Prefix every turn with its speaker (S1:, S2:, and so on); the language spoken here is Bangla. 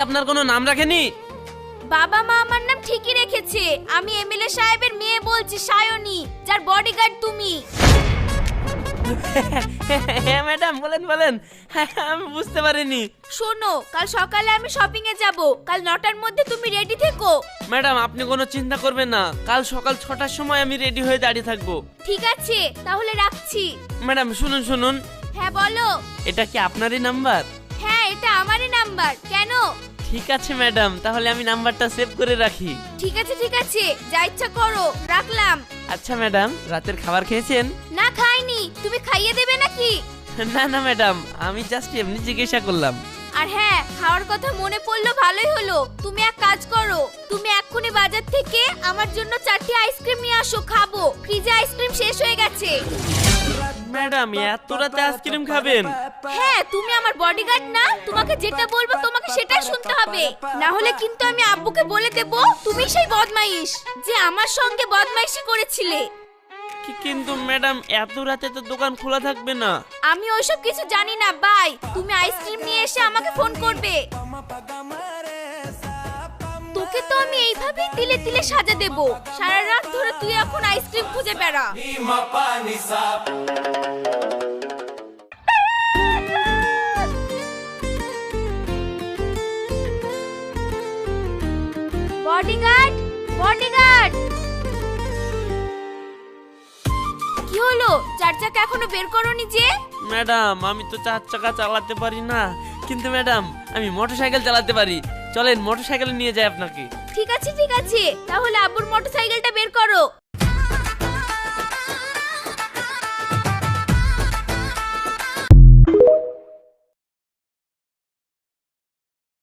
S1: আপনার কোনো নাম রাখেনি?
S2: বাবা মা আমার নাম ঠিকই রেখেছে। আমি এমএলএ সাহেবের মেয়ে বলছি, সায়নী, যার বডিগার্ড তুমি।
S1: হ্যাঁ ম্যাডাম, বলেন বলেন। আমি বুঝতে পারিনি।
S2: শোনো, কাল সকালে আমি শপিং এ যাব। কাল 9টার মধ্যে তুমি রেডি থেকো।
S1: ম্যাডাম আপনি কোনো চিন্তা করবেন না, কাল সকাল 6টার সময় আমি রেডি হয়ে দাঁড়িয়ে থাকবো।
S2: ঠিক আছে, তাহলে রাখছি।
S1: ম্যাডাম শুনুন শুনুন,
S2: হ্যাঁ বলো।
S1: এটা কি আপনারই নাম্বার?
S2: হ্যাঁ, এটা আমারই নাম্বার। কেন?
S1: ঠিক আছে ম্যাডাম, তাহলে আমি নাম্বারটা সেভ করে রাখি।
S2: ঠিক আছে ঠিক আছে, যা ইচ্ছা করো, রাখলাম।
S1: আচ্ছা ম্যাডাম, রাতের খাবার খেয়েছেন?
S2: না খাইনি, তুমি খাইয়ে দেবে নাকি?
S1: না না ম্যাডাম, আমি জাস্ট এমনি জিজ্ঞাসা করলাম।
S2: আর হ্যাঁ, খাওয়ার কথা মনে পড়লো, ভালোই হলো। তুমি এক কাজ করো, তুমি এক্ষুনি বাজার থেকে আমার জন্য 4টি আইসক্রিম নিয়ে আসো, খাবো। ফ্রিজে আইসক্রিম শেষ হয়ে গেছে।
S1: ম্যাডাম এত রাতে আইসক্রিম খাবেন?
S2: হ্যাঁ, তুমি আমার বডিগার্ড না, তোমাকে যেটা বলবো তোমাকে সেটাই শুনতে হবে। না হলে কিন্তু আমি আব্বুকে বলে দেব তুমি সেই বদমাইশ যে আমার সঙ্গে বদমাইশি করেছিলে।
S1: কিন্তু ম্যাডাম এত রাতে তো দোকান খোলা থাকবে না।
S2: আমি ওইসব কিছু জানি না, বাই। তুমি আইসক্রিম নিয়ে এসে আমাকে ফোন করবে। তোকে তো আমি এইভাবেই তিলে তিলে সাজা দেব। সারা রাত ধরে তুই এখন আইসক্রিম খুঁজে বেড়া। Bodyguard, bodyguard. কি হলো, 4 চাকা এখনো বের করোনি যে?
S1: ম্যাডাম আমি তো 4 চাকা চালাতে পারি না, কিন্তু ম্যাডাম আমি মোটরসাইকেল চালাতে পারি। চলেন মোটরসাইকেল নিয়ে যাই আপনাকে।
S2: ঠিক আছে ঠিক আছে, তাহলে আব্বুর মোটরসাইকেলটা বের করো।